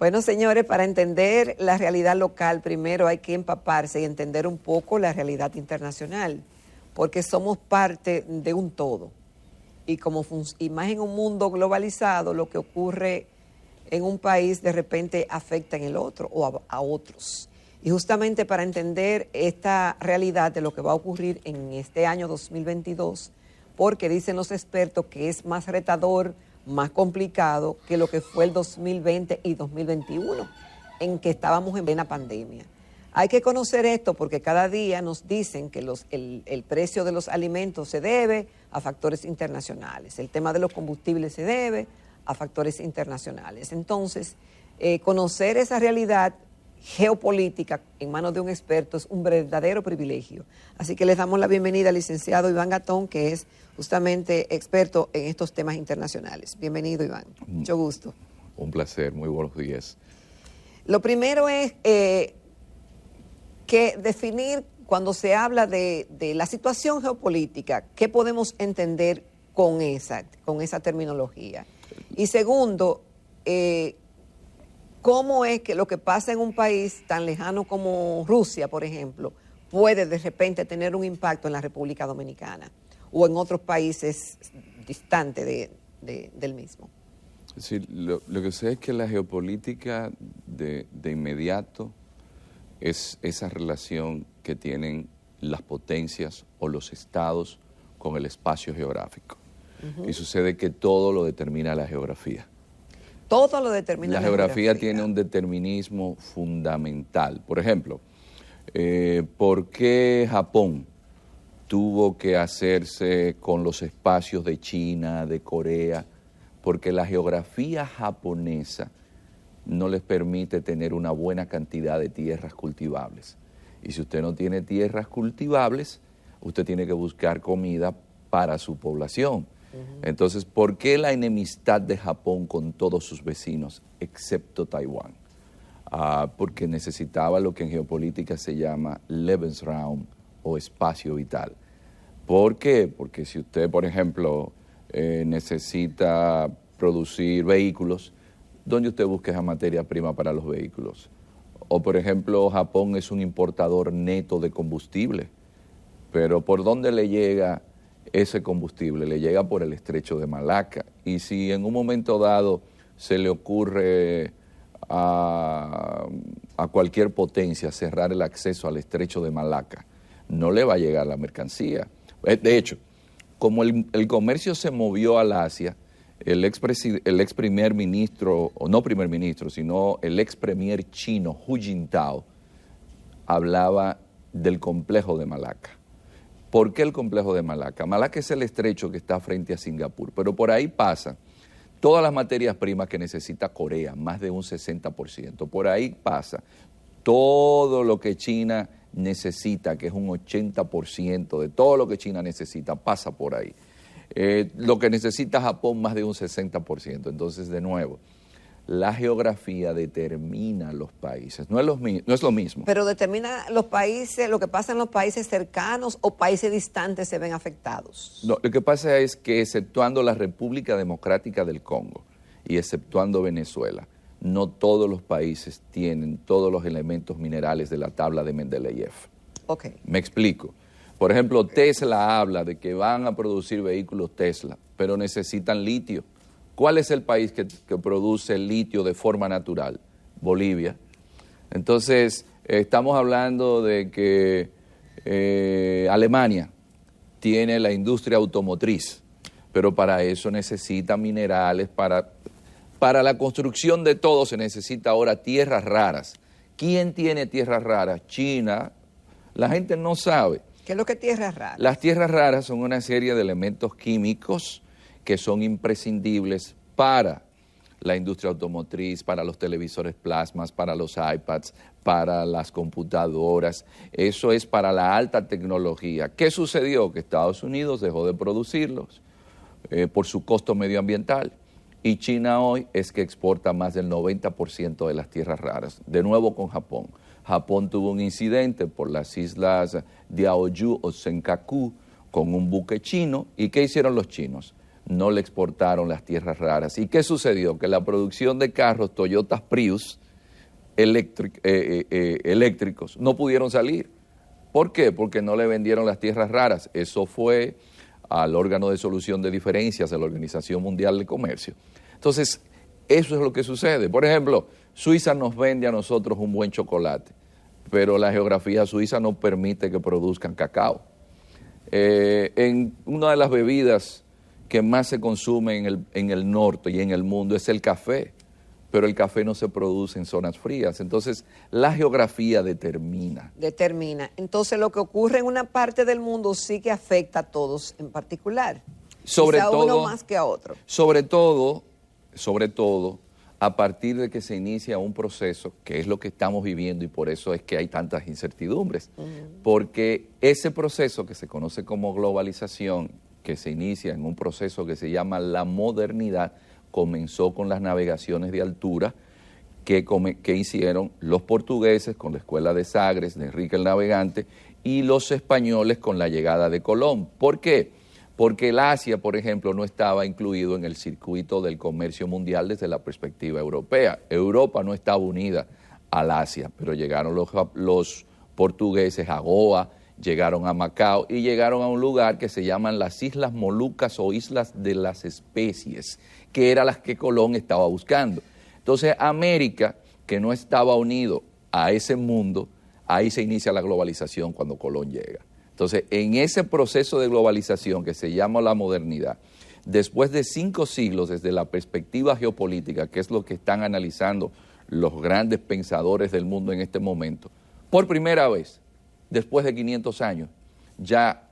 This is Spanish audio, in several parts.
Bueno, señores, para entender la realidad local, primero hay que empaparse y entender un poco la realidad internacional, porque somos parte de un todo. Y más en un mundo globalizado, lo que ocurre en un país de repente afecta en el otro o a otros. Y justamente para entender esta realidad de lo que va a ocurrir en este año 2022, porque dicen los expertos que es más retador, más complicado que lo que fue el 2020 y 2021, en que estábamos en plena pandemia. Hay que conocer esto porque cada día nos dicen que el precio de los alimentos se debe a factores internacionales, el tema de los combustibles se debe a factores internacionales. Entonces, conocer esa realidad geopolítica en manos de un experto es un verdadero privilegio. Así que les damos la bienvenida al licenciado Iván Gatón, que es justamente experto en estos temas internacionales. Bienvenido, Iván. Mucho gusto. Un placer, muy buenos días. Lo primero es que definir, cuando se habla de la situación geopolítica, ¿qué podemos entender con esa terminología? Y segundo, ¿cómo es que lo que pasa en un país tan lejano como Rusia, por ejemplo, puede de repente tener un impacto en la República Dominicana o en otros países distantes del mismo? Sí, lo que sé es que la geopolítica de inmediato es esa relación que tienen las potencias o los estados con el espacio geográfico. Y sucede que todo lo determina la geografía. Todo lo determina la geografía. Tiene un determinismo fundamental. Por ejemplo, ¿por qué Japón tuvo que hacerse con los espacios de China, de Corea? Porque la geografía japonesa no les permite tener una buena cantidad de tierras cultivables. Y si usted no tiene tierras cultivables, usted tiene que buscar comida para su población. Entonces, ¿por qué la enemistad de Japón con todos sus vecinos, excepto Taiwán? Porque necesitaba lo que en geopolítica se llama Lebensraum o espacio vital. ¿Por qué? Porque si usted, por ejemplo, necesita producir vehículos, ¿dónde usted busca esa materia prima para los vehículos? O, por ejemplo, Japón es un importador neto de combustible, pero ¿por dónde le llega ese combustible? Le llega por el estrecho de Malaca. Y si en un momento dado se le ocurre a cualquier potencia cerrar el acceso al estrecho de Malaca, no le va a llegar la mercancía. De hecho, como el comercio se movió al Asia, el ex primer ministro, o no primer ministro, sino el ex premier chino, Hu Jintao, hablaba del complejo de Malaca. ¿Por qué el complejo de Malaca? Malaca es el estrecho que está frente a Singapur, pero por ahí pasan todas las materias primas que necesita Corea, más de un 60%. Por ahí pasa todo lo que China necesita, que es un 80% de todo lo que China necesita, pasa por ahí. Lo que necesita Japón, más de un 60%. Entonces, de nuevo, la geografía determina los países, no es lo mismo. Pero determina los países, lo que pasa en los países cercanos o países distantes se ven afectados. No, lo que pasa es que exceptuando la República Democrática del Congo y exceptuando Venezuela, no todos los países tienen todos los elementos minerales de la tabla de Mendeleev. Okay. Me explico. Por ejemplo, Tesla habla de que van a producir vehículos Tesla, pero necesitan litio. ¿Cuál es el país que produce litio de forma natural? Bolivia. Entonces, estamos hablando de que Alemania tiene la industria automotriz, pero para eso necesita minerales, para la construcción de todo se necesita ahora tierras raras. ¿Quién tiene tierras raras? China. La gente no sabe. ¿Qué es lo que es tierras raras? Las tierras raras son una serie de elementos químicos que son imprescindibles para la industria automotriz, para los televisores plasmas, para los iPads, para las computadoras. Eso es para la alta tecnología. ¿Qué sucedió? Que Estados Unidos dejó de producirlos por su costo medioambiental. Y China hoy es que exporta más del 90% de las tierras raras. De nuevo con Japón. Japón tuvo un incidente por las islas Diaoyu o Senkaku con un buque chino. ¿Y qué hicieron los chinos? no le exportaron las tierras raras. ¿Y qué sucedió? Que la producción de carros Toyota Prius eléctricos no pudieron salir. ¿Por qué? Porque no le vendieron las tierras raras. Eso fue al órgano de solución de diferencias de la Organización Mundial de Comercio. Entonces, eso es lo que sucede. Por ejemplo, Suiza nos vende a nosotros un buen chocolate, pero la geografía suiza no permite que produzcan cacao. En una de las bebidas que más se consume en el norte y en el mundo es el café, pero el café no se produce en zonas frías. Entonces, la geografía determina. Entonces, lo que ocurre en una parte del mundo sí que afecta a todos en particular. Sobre quizá todo, uno más que a otro. Sobre todo, a partir de que se inicia un proceso, que es lo que estamos viviendo y por eso es que hay tantas incertidumbres. Porque ese proceso que se conoce como globalización, que se inicia en un proceso que se llama la modernidad, comenzó con las navegaciones de altura que hicieron los portugueses con la escuela de Sagres, de Enrique el Navegante, y los españoles con la llegada de Colón. ¿Por qué? Porque el Asia, por ejemplo, no estaba incluido en el circuito del comercio mundial desde la perspectiva europea. Europa no estaba unida al Asia, pero llegaron los portugueses a Goa, llegaron a Macao y llegaron a un lugar que se llaman las Islas Molucas o Islas de las Especies, que eran las que Colón estaba buscando. Entonces, América, que no estaba unido a ese mundo, ahí se inicia la globalización cuando Colón llega. Entonces, en ese proceso de globalización que se llama la modernidad, después de 5 siglos desde la perspectiva geopolítica, que es lo que están analizando los grandes pensadores del mundo en este momento, por primera vez, después de 500 años, ya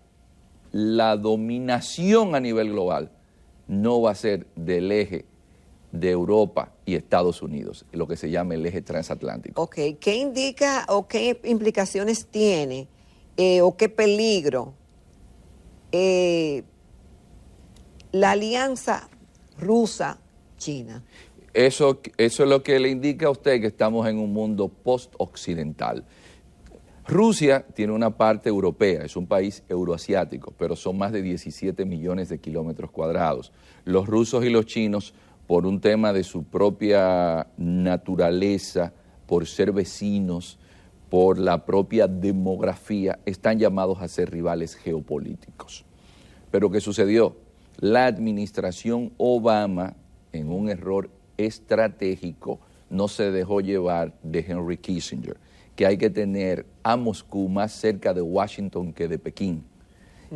la dominación a nivel global no va a ser del eje de Europa y Estados Unidos, lo que se llama el eje transatlántico. Ok, ¿qué indica o qué implicaciones tiene o qué peligro la alianza rusa-china? Eso es lo que le indica a usted que estamos en un mundo post-occidental. Rusia tiene una parte europea, es un país euroasiático, pero son más de 17 millones de kilómetros cuadrados. Los rusos y los chinos, por un tema de su propia naturaleza, por ser vecinos, por la propia demografía, están llamados a ser rivales geopolíticos. Pero ¿qué sucedió? La administración Obama, en un error estratégico, no se dejó llevar de Henry Kissinger, que hay que tener a Moscú más cerca de Washington que de Pekín,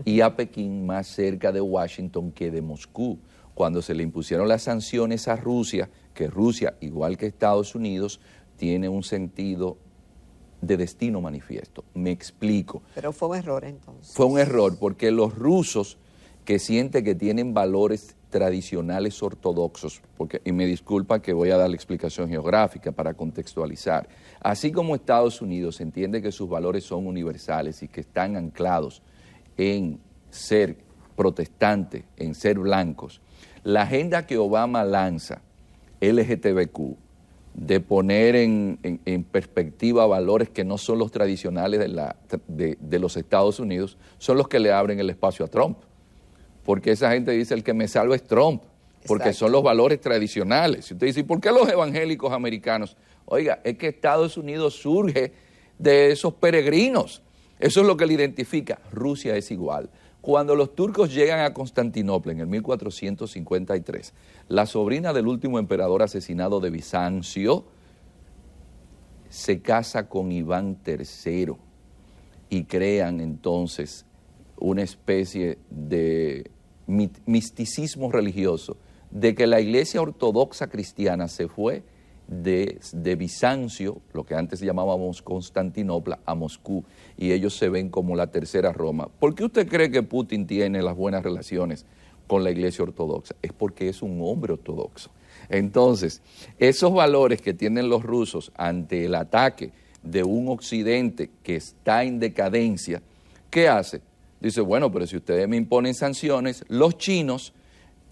y a Pekín más cerca de Washington que de Moscú. Cuando se le impusieron las sanciones a Rusia, que Rusia, igual que Estados Unidos, tiene un sentido de destino manifiesto. Me explico. Pero fue un error entonces. Fue un error porque los rusos, que sienten que tienen valores tradicionales ortodoxos, y me disculpa que voy a dar la explicación geográfica para contextualizar, así como Estados Unidos entiende que sus valores son universales y que están anclados en ser protestantes, en ser blancos, la agenda que Obama lanza, LGTBQ, de poner en perspectiva valores que no son los tradicionales de los Estados Unidos, son los que le abren el espacio a Trump. Porque esa gente dice, el que me salva es Trump, porque Exacto. Son los valores tradicionales. Si usted dice, ¿y por qué los evangélicos americanos? Oiga, es que Estados Unidos surge de esos peregrinos. Eso es lo que le identifica. Rusia es igual. Cuando los turcos llegan a Constantinopla en el 1453, la sobrina del último emperador asesinado de Bizancio se casa con Iván III y crean entonces una especie de misticismo religioso, de que la iglesia ortodoxa cristiana se fue de Bizancio, lo que antes llamábamos Constantinopla, a Moscú, y ellos se ven como la tercera Roma. ¿Por qué usted cree que Putin tiene las buenas relaciones con la iglesia ortodoxa? Es porque es un hombre ortodoxo. Entonces, esos valores que tienen los rusos ante el ataque de un occidente que está en decadencia, ¿qué hace? Dice, bueno, pero si ustedes me imponen sanciones, los chinos,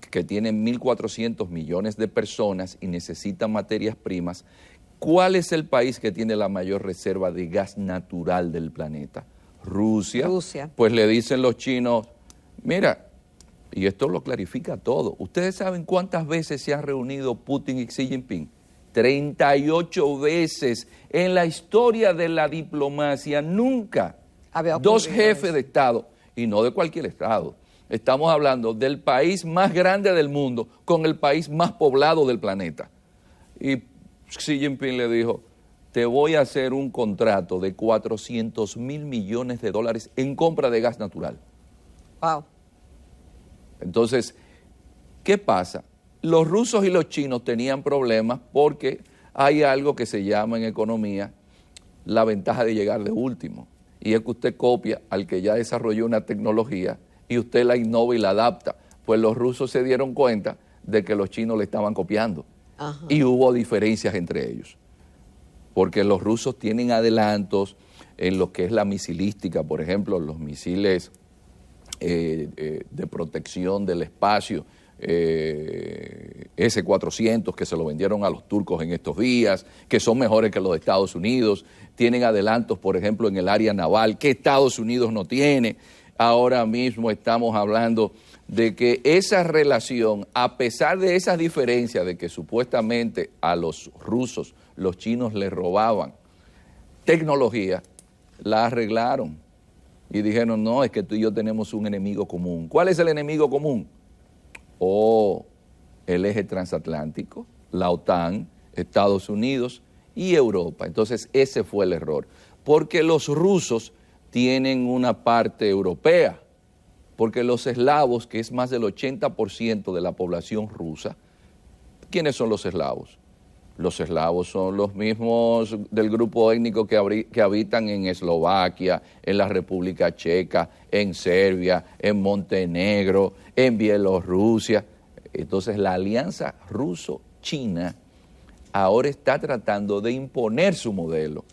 que tienen 1.400 millones de personas y necesitan materias primas, ¿cuál es el país que tiene la mayor reserva de gas natural del planeta? Rusia. Pues le dicen los chinos, mira, y esto lo clarifica todo. ¿Ustedes saben cuántas veces se han reunido Putin y Xi Jinping? 38 veces en la historia de la diplomacia. Nunca dos jefes de Estado, y no de cualquier Estado. Estamos hablando del país más grande del mundo con el país más poblado del planeta. Y Xi Jinping le dijo, te voy a hacer un contrato de $400 mil millones en compra de gas natural. Wow. Entonces, ¿qué pasa? Los rusos y los chinos tenían problemas porque hay algo que se llama en economía la ventaja de llegar de último. Y es que usted copia al que ya desarrolló una tecnología y usted la innova y la adapta. Pues los rusos se dieron cuenta de que los chinos le estaban copiando. Ajá. Y hubo diferencias entre ellos. Porque los rusos tienen adelantos en lo que es la misilística, por ejemplo, los misiles de protección del espacio, S-400, que se lo vendieron a los turcos en estos días, que son mejores que los de Estados Unidos. Tienen adelantos, por ejemplo, en el área naval, que Estados Unidos no tiene. Ahora mismo estamos hablando de que esa relación, a pesar de esas diferencias, de que supuestamente a los rusos, los chinos les robaban tecnología, la arreglaron y dijeron, no, es que tú y yo tenemos un enemigo común. ¿Cuál es el enemigo común? El eje transatlántico, la OTAN, Estados Unidos y Europa. Entonces ese fue el error, porque los rusos tienen una parte europea, porque los eslavos, que es más del 80% de la población rusa, ¿quiénes son los eslavos? Los eslavos son los mismos del grupo étnico que habitan en Eslovaquia, en la República Checa, en Serbia, en Montenegro, en Bielorrusia. Entonces la alianza ruso-china ahora está tratando de imponer su modelo.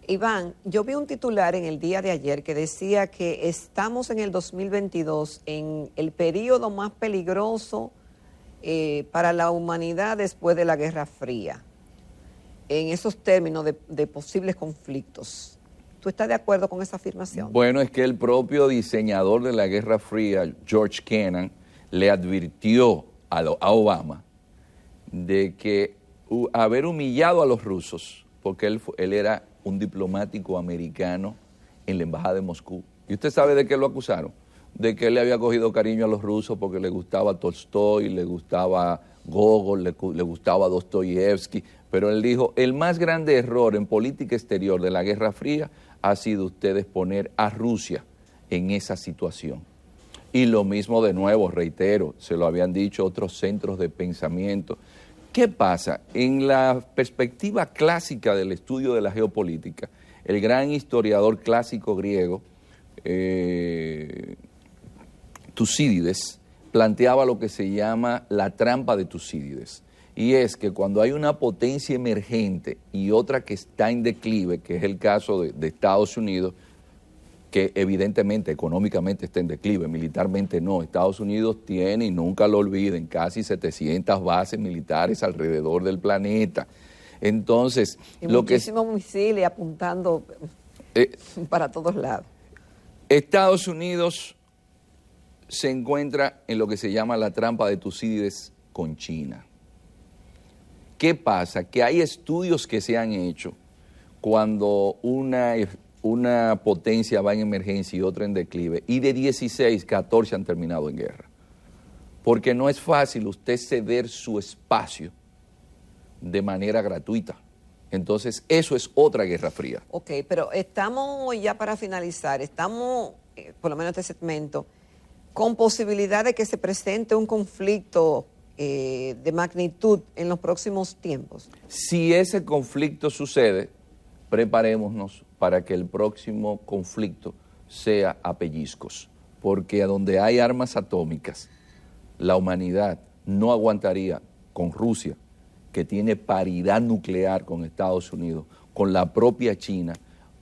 Iván, yo vi un titular en el día de ayer que decía que estamos en el 2022 en el periodo más peligroso para la humanidad después de la Guerra Fría, en esos términos de posibles conflictos. ¿Tú estás de acuerdo con esa afirmación? Bueno, es que el propio diseñador de la Guerra Fría, George Kennan, le advirtió a Obama de que haber humillado a los rusos, porque él era un diplomático americano en la embajada de Moscú. ¿Y usted sabe de qué lo acusaron? De que él le había cogido cariño a los rusos porque le gustaba Tolstoy, le gustaba Gogol, le gustaba Dostoyevsky, pero él dijo, el más grande error en política exterior de la Guerra Fría ha sido ustedes poner a Rusia en esa situación. Y lo mismo de nuevo, reitero, se lo habían dicho otros centros de pensamiento. ¿Qué pasa? En la perspectiva clásica del estudio de la geopolítica, el gran historiador clásico griego, Tucídides, planteaba lo que se llama la trampa de Tucídides. Y es que cuando hay una potencia emergente y otra que está en declive, que es el caso de Estados Unidos, que evidentemente económicamente está en declive, militarmente no. Estados Unidos tiene, y nunca lo olviden, casi 700 bases militares alrededor del planeta. Entonces, y muchísimos misiles apuntando para todos lados. Estados Unidos se encuentra en lo que se llama la trampa de Tucídides con China. ¿Qué pasa? Que hay estudios que se han hecho cuando una potencia va en emergencia y otra en declive, y de 16, 14 han terminado en guerra. Porque no es fácil usted ceder su espacio de manera gratuita. Entonces, eso es otra guerra fría. Ok, pero estamos ya para finalizar, estamos, por lo menos este segmento, con posibilidad de que se presente un conflicto de magnitud en los próximos tiempos. Si ese conflicto sucede, preparémonos para que el próximo conflicto sea a pellizcos, porque a donde hay armas atómicas, la humanidad no aguantaría con Rusia, que tiene paridad nuclear con Estados Unidos, con la propia China,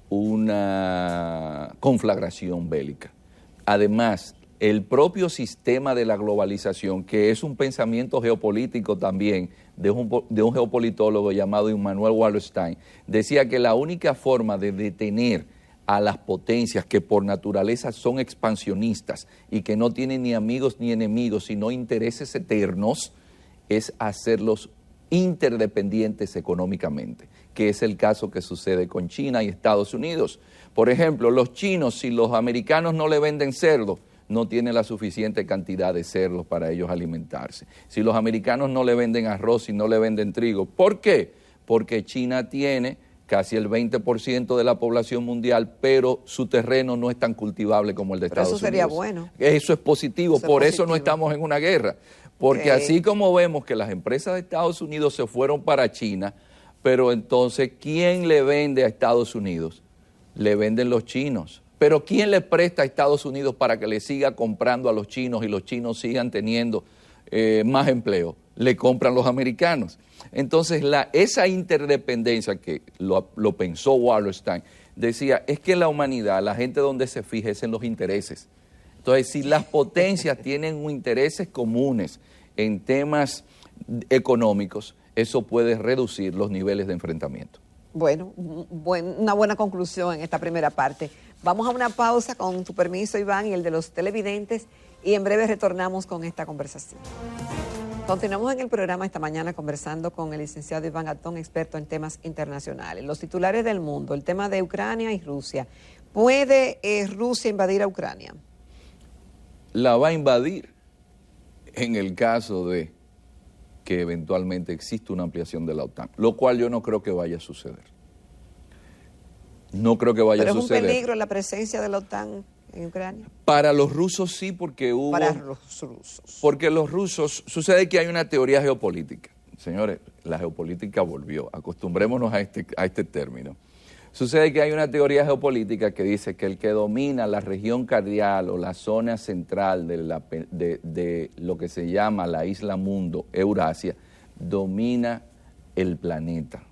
una conflagración bélica. Además, el propio sistema de la globalización, que es un pensamiento geopolítico también de un geopolitólogo llamado Immanuel Wallerstein, decía que la única forma de detener a las potencias que por naturaleza son expansionistas y que no tienen ni amigos ni enemigos, sino intereses eternos, es hacerlos interdependientes económicamente, que es el caso que sucede con China y Estados Unidos. Por ejemplo, los chinos, si los americanos no le venden cerdo, no tienen la suficiente cantidad de cerdos para ellos alimentarse. Si los americanos no le venden arroz y no le venden trigo, ¿por qué? Porque China tiene casi el 20% de la población mundial, pero su terreno no es tan cultivable como el de Estados Unidos. Eso sería bueno. Eso es positivo, por eso no estamos en una guerra. Porque así como vemos que las empresas de Estados Unidos se fueron para China, pero entonces, ¿quién le vende a Estados Unidos? Le venden los chinos. Pero ¿quién le presta a Estados Unidos para que le siga comprando a los chinos y los chinos sigan teniendo más empleo? Le compran los americanos. Entonces, esa interdependencia que lo pensó Wallerstein, decía, es que la humanidad, la gente donde se fija es en los intereses. Entonces, si las potencias tienen intereses comunes en temas económicos, eso puede reducir los niveles de enfrentamiento. Bueno, una buena conclusión en esta primera parte. Vamos a una pausa con tu permiso, Iván, y el de los televidentes, y en breve retornamos con esta conversación. Continuamos en el programa esta mañana conversando con el licenciado Iván Antón, experto en temas internacionales. Los titulares del mundo, el tema de Ucrania y Rusia. ¿Puede Rusia invadir a Ucrania? La va a invadir en el caso de que eventualmente exista una ampliación de la OTAN, lo cual yo no creo que vaya a suceder. No creo que vaya a suceder. ¿Pero es un peligro la presencia de la OTAN en Ucrania? Para los rusos sí, porque hubo... Para los rusos. Porque los rusos... Sucede que hay una teoría geopolítica. Señores, la geopolítica volvió. Acostumbrémonos a este término. Sucede que hay una teoría geopolítica que dice que el que domina la región cardial o la zona central de lo que se llama la isla mundo, Eurasia, domina el planeta.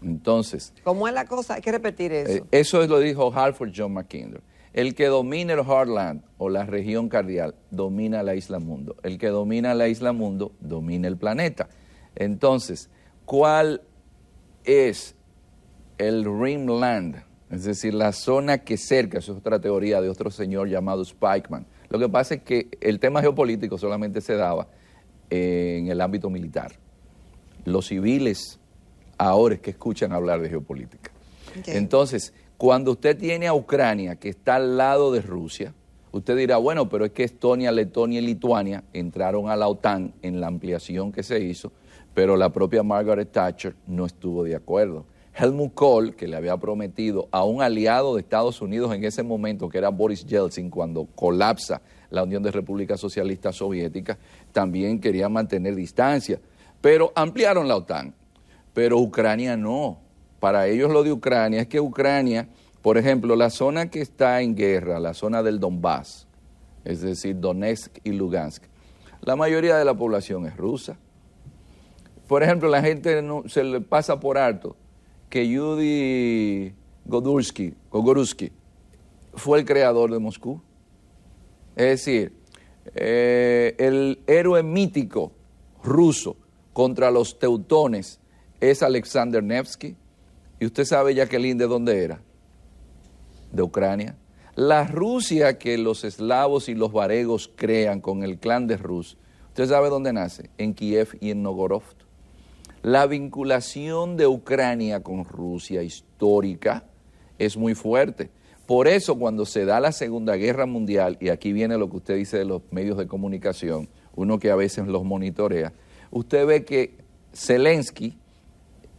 Entonces... ¿Cómo es la cosa? Hay que repetir eso. Eso lo dijo Halford John Mackinder. El que domina el Heartland o la región cardial domina la isla mundo. El que domina la isla mundo domina el planeta. Entonces, ¿cuál es el Rimland? Es decir, la zona que cerca, eso es otra teoría de otro señor llamado Spikeman. Lo que pasa es que el tema geopolítico solamente se daba en el ámbito militar. Los civiles ahora es que escuchan hablar de geopolítica. Okay. Entonces, cuando usted tiene a Ucrania, que está al lado de Rusia, usted dirá, bueno, pero es que Estonia, Letonia y Lituania entraron a la OTAN en la ampliación que se hizo, pero la propia Margaret Thatcher no estuvo de acuerdo. Helmut Kohl, que le había prometido a un aliado de Estados Unidos en ese momento, que era Boris Yeltsin, cuando colapsa la Unión de Repúblicas Socialistas Soviéticas, también quería mantener distancia, pero ampliaron la OTAN. Pero Ucrania no. Para ellos lo de Ucrania es que Ucrania, por ejemplo, la zona que está en guerra, la zona del Donbass, es decir, Donetsk y Lugansk, la mayoría de la población es rusa. Por ejemplo, la gente se le pasa por alto que Yuri Gogorsky fue el creador de Moscú. Es decir, el héroe mítico ruso contra los teutones es Alexander Nevsky. ¿Y usted sabe, Jacqueline, de dónde era? De Ucrania. La Rusia que los eslavos y los varegos crean con el clan de Rus, ¿usted sabe dónde nace? En Kiev y en Novgorod. La vinculación de Ucrania con Rusia histórica es muy fuerte. Por eso cuando se da la Segunda Guerra Mundial, y aquí viene lo que usted dice de los medios de comunicación, uno que a veces los monitorea, usted ve que Zelensky,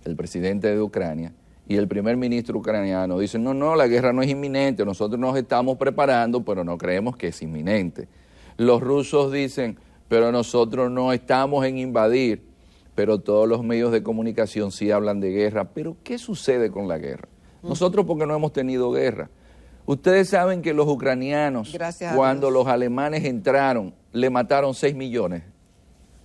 el presidente de Ucrania, y el primer ministro ucraniano dicen, no, la guerra no es inminente, nosotros nos estamos preparando, pero no creemos que es inminente. Los rusos dicen, pero nosotros no estamos en invadir, pero todos los medios de comunicación sí hablan de guerra. ¿Pero qué sucede con la guerra? Nosotros porque no hemos tenido guerra. Ustedes saben que los ucranianos, cuando los alemanes entraron, le mataron 6 millones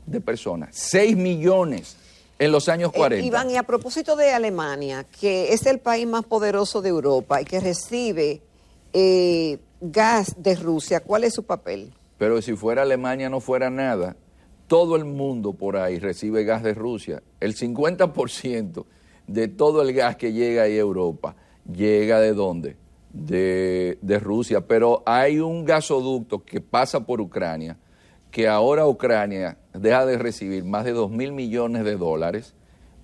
de personas. 6 millones. En los años 40. Iván, y a propósito de Alemania, que es el país más poderoso de Europa y que recibe gas de Rusia, ¿cuál es su papel? Pero si fuera Alemania no fuera nada, todo el mundo por ahí recibe gas de Rusia. El 50% de todo el gas que llega ahí a Europa, ¿llega de dónde? de Rusia, pero hay un gasoducto que pasa por Ucrania, que ahora Ucrania deja de recibir más de 2.000 millones de dólares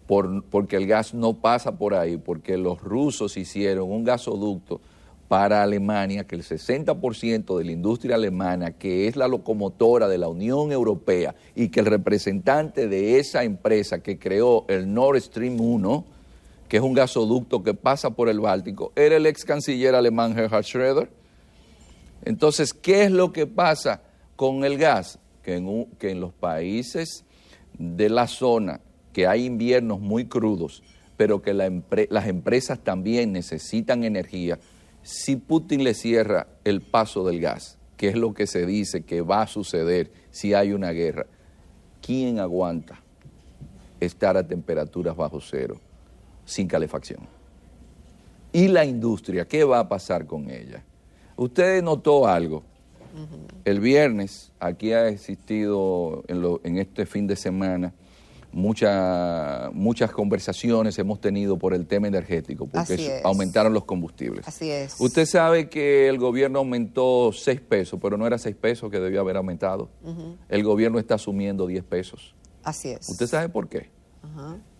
porque el gas no pasa por ahí, porque los rusos hicieron un gasoducto para Alemania, que el 60% de la industria alemana, que es la locomotora de la Unión Europea, y que el representante de esa empresa que creó el Nord Stream 1, que es un gasoducto que pasa por el Báltico, era el ex canciller alemán Gerhard Schröder. Entonces, ¿qué es lo que pasa con el gas? Que en los países de la zona, que hay inviernos muy crudos, pero que las empresas también necesitan energía, si Putin le cierra el paso del gas, que es lo que se dice que va a suceder si hay una guerra, ¿quién aguanta estar a temperaturas bajo cero sin calefacción? ¿Y la industria? ¿Qué va a pasar con ella? Usted notó algo. El viernes aquí ha existido en este fin de semana muchas conversaciones hemos tenido por el tema energético, porque aumentaron los combustibles. Así es. Usted sabe que el gobierno aumentó 6 pesos, pero no era 6 pesos que debía haber aumentado. El gobierno está asumiendo 10 pesos. Así es. ¿Usted sabe por qué?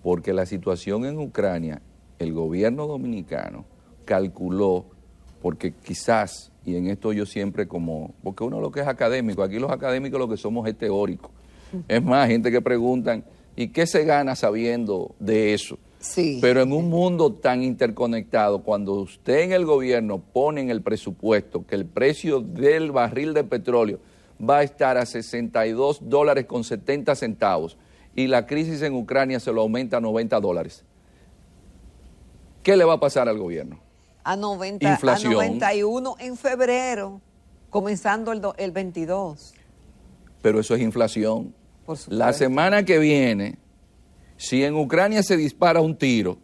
Porque la situación en Ucrania, el gobierno dominicano calculó, porque quizás, y en esto yo siempre porque uno lo que es académico, aquí los académicos lo que somos es teórico. Es más, gente que preguntan, ¿y qué se gana sabiendo de eso? Sí. Pero en un mundo tan interconectado, cuando usted en el gobierno pone en el presupuesto que el precio del barril de petróleo va a estar a $62.70 y la crisis en Ucrania se lo aumenta a $90, ¿qué le va a pasar al gobierno? A 90, inflación. A 91 en febrero, comenzando el 22. Pero eso es inflación. La semana que viene, si en Ucrania se dispara un tiro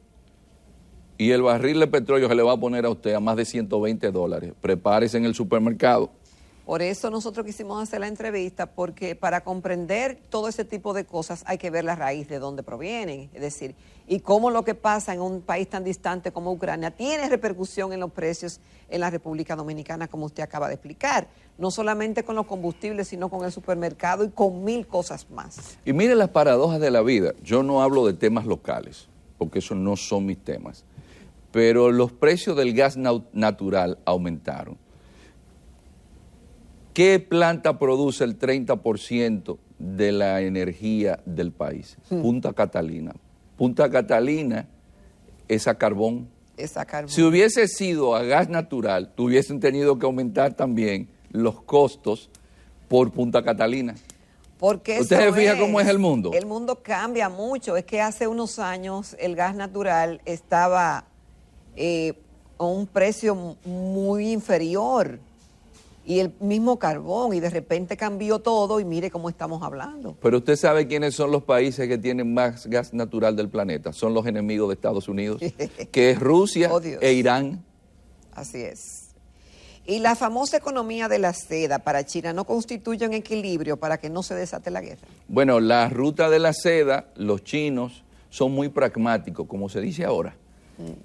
y el barril de petróleo se le va a poner a usted a más de $120, prepárese en el supermercado. Por eso nosotros quisimos hacer la entrevista, porque para comprender todo ese tipo de cosas hay que ver la raíz de dónde provienen, es decir, y cómo lo que pasa en un país tan distante como Ucrania tiene repercusión en los precios en la República Dominicana, como usted acaba de explicar, no solamente con los combustibles, sino con el supermercado y con 1000 cosas más. Y mire las paradojas de la vida. Yo no hablo de temas locales, porque esos no son mis temas, pero los precios del gas natural aumentaron. ¿Qué planta produce el 30% de la energía del país? Punta Catalina. Punta Catalina es a carbón. Si hubiese sido a gas natural, hubiesen tenido que aumentar también los costos por Punta Catalina. Porque ¿usted se fija cómo es el mundo? El mundo cambia mucho. Es que hace unos años el gas natural estaba a un precio muy inferior, y el mismo carbón, y de repente cambió todo y mire cómo estamos hablando. Pero usted sabe quiénes son los países que tienen más gas natural del planeta. Son los enemigos de Estados Unidos, que es Rusia e Irán. Así es. Y la famosa economía de la seda para China no constituye un equilibrio para que no se desate la guerra. Bueno, la ruta de la seda, los chinos son muy pragmáticos, como se dice ahora.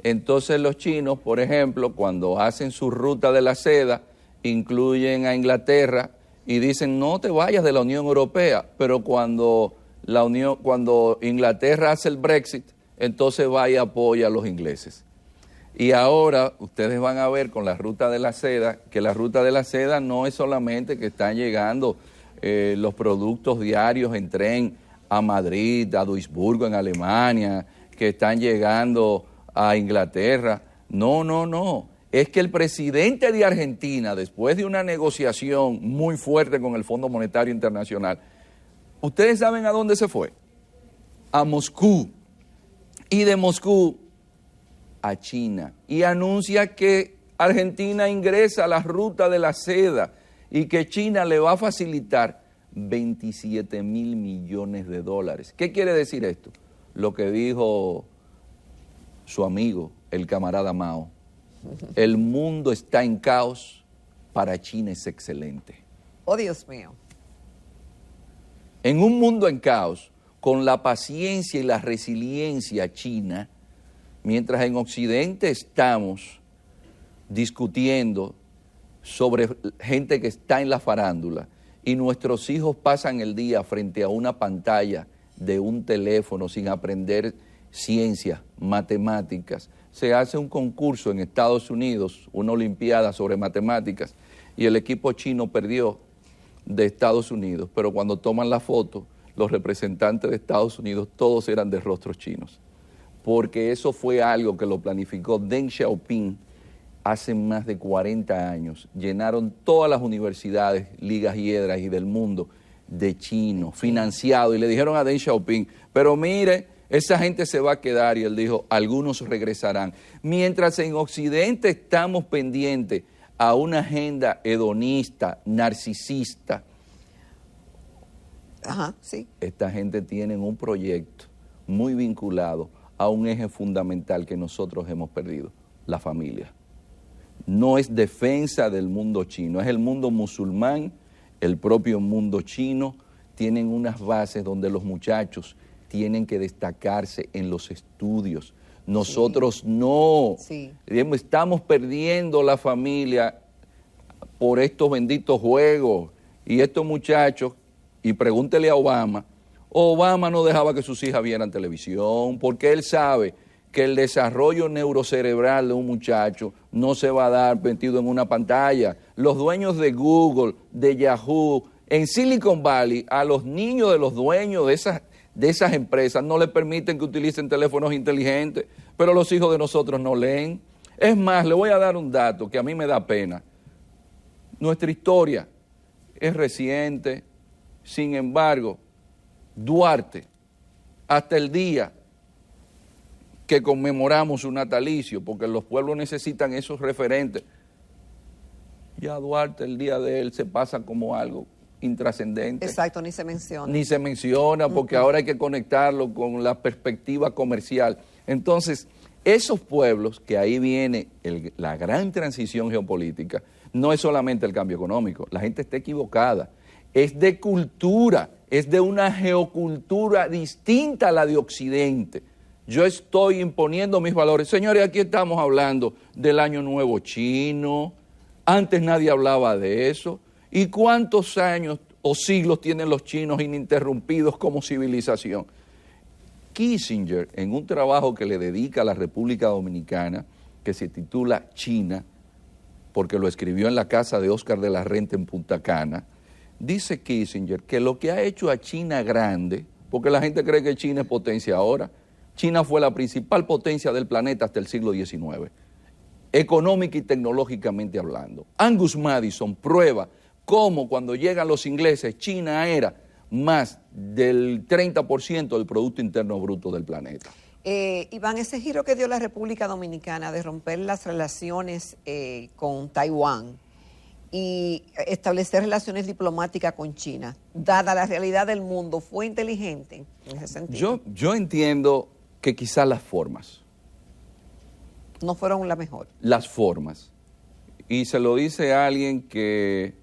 Entonces los chinos, por ejemplo, cuando hacen su ruta de la seda, incluyen a Inglaterra y dicen no te vayas de la Unión Europea, pero cuando Inglaterra hace el Brexit, entonces va y apoya a los ingleses. Y ahora ustedes van a ver con la ruta de la seda, que la ruta de la seda no es solamente que están llegando los productos diarios en tren a Madrid, a Duisburgo en Alemania, que están llegando a Inglaterra. No. Es que el presidente de Argentina, después de una negociación muy fuerte con el Fondo Monetario Internacional, ¿ustedes saben a dónde se fue? A Moscú. Y de Moscú a China. Y anuncia que Argentina ingresa a la ruta de la seda y que China le va a facilitar 27 mil millones de dólares. ¿Qué quiere decir esto? Lo que dijo su amigo, el camarada Mao. El mundo está en caos, para China es excelente. Oh, Dios mío. En un mundo en caos, con la paciencia y la resiliencia china, mientras en Occidente estamos discutiendo sobre gente que está en la farándula y nuestros hijos pasan el día frente a una pantalla de un teléfono sin aprender ciencias, matemáticas. Se hace un concurso en Estados Unidos, una olimpiada sobre matemáticas, y el equipo chino perdió de Estados Unidos, pero cuando toman la foto, los representantes de Estados Unidos todos eran de rostros chinos, porque eso fue algo que lo planificó Deng Xiaoping hace más de 40 años. Llenaron todas las universidades, ligas hiedras y del mundo de chinos, financiados, y le dijeron a Deng Xiaoping, pero mire, esa gente se va a quedar, y él dijo, algunos regresarán. Mientras en Occidente estamos pendientes a una agenda hedonista, narcisista, sí, esta gente tiene un proyecto muy vinculado a un eje fundamental que nosotros hemos perdido, la familia. No es defensa del mundo chino, es el mundo musulmán, el propio mundo chino, tienen unas bases donde los muchachos tienen que destacarse en los estudios. Nosotros no. Estamos perdiendo la familia por estos benditos juegos. Y estos muchachos, y pregúntele a Obama no dejaba que sus hijas vieran televisión, porque él sabe que el desarrollo neurocerebral de un muchacho no se va a dar metido en una pantalla. Los dueños de Google, de Yahoo, en Silicon Valley, a los niños de los dueños de esas empresas no les permiten que utilicen teléfonos inteligentes, pero los hijos de nosotros no leen. Es más, le voy a dar un dato que a mí me da pena. Nuestra historia es reciente, sin embargo, Duarte, hasta el día que conmemoramos su natalicio, porque los pueblos necesitan esos referentes, ya Duarte, el día de él, se pasa como algo intrascendente. Exacto, ni se menciona. Ni se menciona, porque ahora hay que conectarlo con la perspectiva comercial. Entonces, esos pueblos, que ahí viene la gran transición geopolítica, no es solamente el cambio económico, la gente está equivocada, es de cultura, es de una geocultura distinta a la de Occidente. Yo estoy imponiendo mis valores. Señores, aquí estamos hablando del Año Nuevo Chino, antes nadie hablaba de eso. ¿Y cuántos años o siglos tienen los chinos ininterrumpidos como civilización? Kissinger, en un trabajo que le dedica a la República Dominicana, que se titula China, porque lo escribió en la casa de Óscar de la Renta en Punta Cana, dice Kissinger que lo que ha hecho a China grande, porque la gente cree que China es potencia ahora, China fue la principal potencia del planeta hasta el siglo XIX, económica y tecnológicamente hablando. Angus Madison prueba cómo cuando llegan los ingleses, China era más del 30% del Producto Interno Bruto del planeta. Iván, ese giro que dio la República Dominicana de romper las relaciones con Taiwán y establecer relaciones diplomáticas con China, dada la realidad del mundo, ¿fue inteligente en ese sentido? Yo entiendo que quizás las formas. No fueron la mejor. Las formas. Y se lo dice a alguien que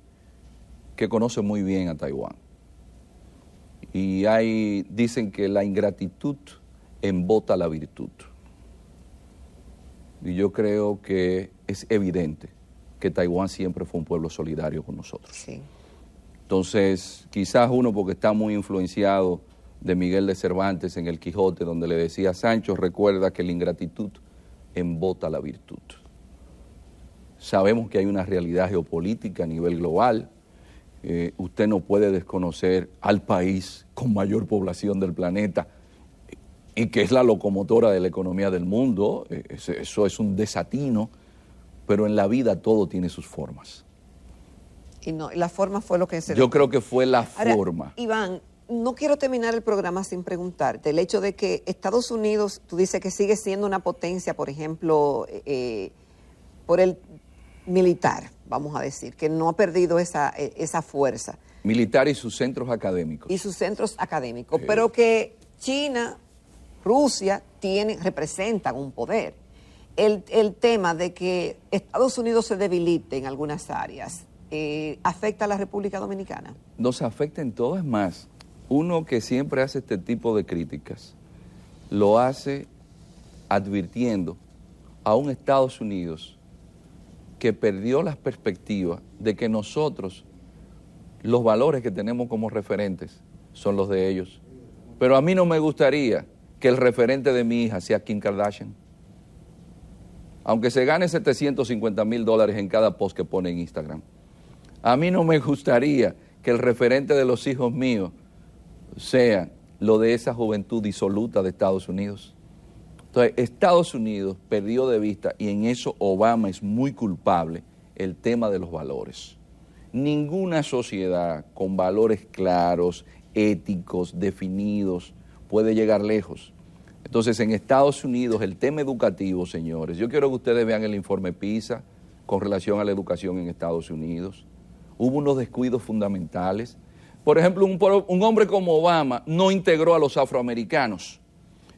conoce muy bien a Taiwán. Y dicen que la ingratitud embota la virtud. Y yo creo que es evidente que Taiwán siempre fue un pueblo solidario con nosotros. Sí. Entonces, quizás uno porque está muy influenciado de Miguel de Cervantes en El Quijote, donde le decía, Sancho, recuerda que la ingratitud embota la virtud. Sabemos que hay una realidad geopolítica a nivel global. Usted no puede desconocer al país con mayor población del planeta y que es la locomotora de la economía del mundo. Eso es un desatino, pero en la vida todo tiene sus formas. Y no, la forma fue lo que se... Yo creo que fue la Ahora, forma. Iván, no quiero terminar el programa sin preguntarte. El hecho de que Estados Unidos, tú dices que sigue siendo una potencia, por ejemplo, por el militar, vamos a decir, que no ha perdido esa fuerza. Militar y sus centros académicos. Y sus centros académicos, pero que China, Rusia representan un poder. El tema de que Estados Unidos se debilite en algunas áreas, ¿afecta a la República Dominicana? Nos afecta en todo, es más. Uno que siempre hace este tipo de críticas, lo hace advirtiendo a un Estados Unidos que perdió las perspectivas de que nosotros, los valores que tenemos como referentes, son los de ellos. Pero a mí no me gustaría que el referente de mi hija sea Kim Kardashian. Aunque se gane $750,000 en cada post que pone en Instagram. A mí no me gustaría que el referente de los hijos míos sea lo de esa juventud disoluta de Estados Unidos. Entonces, Estados Unidos perdió de vista, y en eso Obama es muy culpable, el tema de los valores. Ninguna sociedad con valores claros, éticos, definidos, puede llegar lejos. Entonces, en Estados Unidos, el tema educativo, señores, yo quiero que ustedes vean el informe PISA con relación a la educación en Estados Unidos. Hubo unos descuidos fundamentales. Por ejemplo, un hombre como Obama no integró a los afroamericanos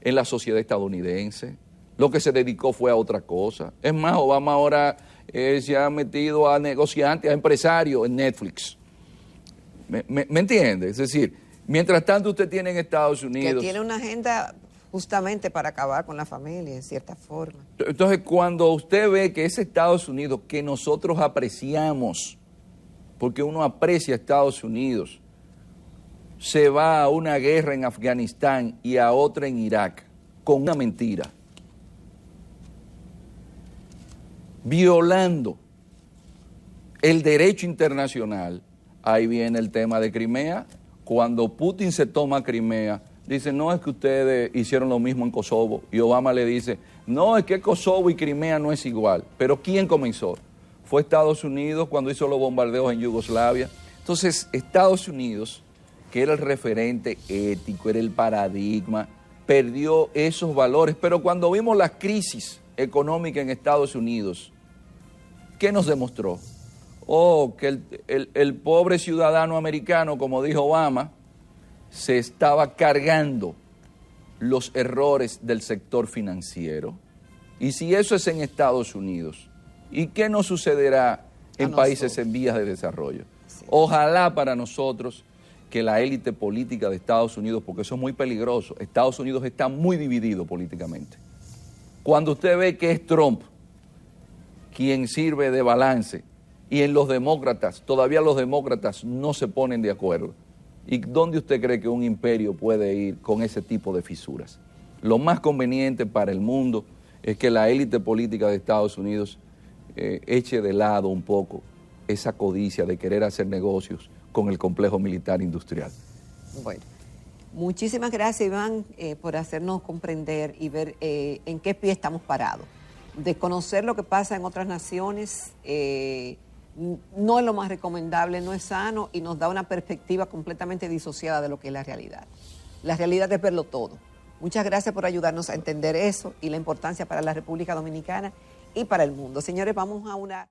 en la sociedad estadounidense. Lo que se dedicó fue a otra cosa. Es más, Obama ahora se ha metido a negociantes, a empresarios en Netflix. ¿Me entiende? Es decir, mientras tanto usted tiene en Estados Unidos... Que tiene una agenda justamente para acabar con la familia, en cierta forma. Entonces, cuando usted ve que ese Estados Unidos que nosotros apreciamos, porque uno aprecia a Estados Unidos, se va a una guerra en Afganistán y a otra en Irak, con una mentira, violando el derecho internacional. Ahí viene el tema de Crimea. Cuando Putin se toma Crimea, dice, no, es que ustedes hicieron lo mismo en Kosovo. Y Obama le dice, no, es que Kosovo y Crimea no es igual. Pero ¿quién comenzó? Fue Estados Unidos cuando hizo los bombardeos en Yugoslavia. Entonces, Estados Unidos, que era el referente ético, era el paradigma, perdió esos valores. Pero cuando vimos la crisis económica en Estados Unidos, ¿qué nos demostró? Que el pobre ciudadano americano, como dijo Obama, se estaba cargando los errores del sector financiero. Y si eso es en Estados Unidos, ¿y qué nos sucederá en países en vías de desarrollo? Sí. Ojalá para nosotros que la élite política de Estados Unidos, porque eso es muy peligroso, Estados Unidos está muy dividido políticamente. Cuando usted ve que es Trump quien sirve de balance, y en los demócratas, todavía los demócratas no se ponen de acuerdo. ¿Y dónde usted cree que un imperio puede ir con ese tipo de fisuras? Lo más conveniente para el mundo es que la élite política de Estados Unidos eche de lado un poco esa codicia de querer hacer negocios con el complejo militar industrial. Bueno, muchísimas gracias, Iván, por hacernos comprender y ver en qué pie estamos parados. Desconocer lo que pasa en otras naciones no es lo más recomendable, no es sano y nos da una perspectiva completamente disociada de lo que es la realidad. La realidad es verlo todo. Muchas gracias por ayudarnos a entender eso y la importancia para la República Dominicana y para el mundo. Señores, vamos a una...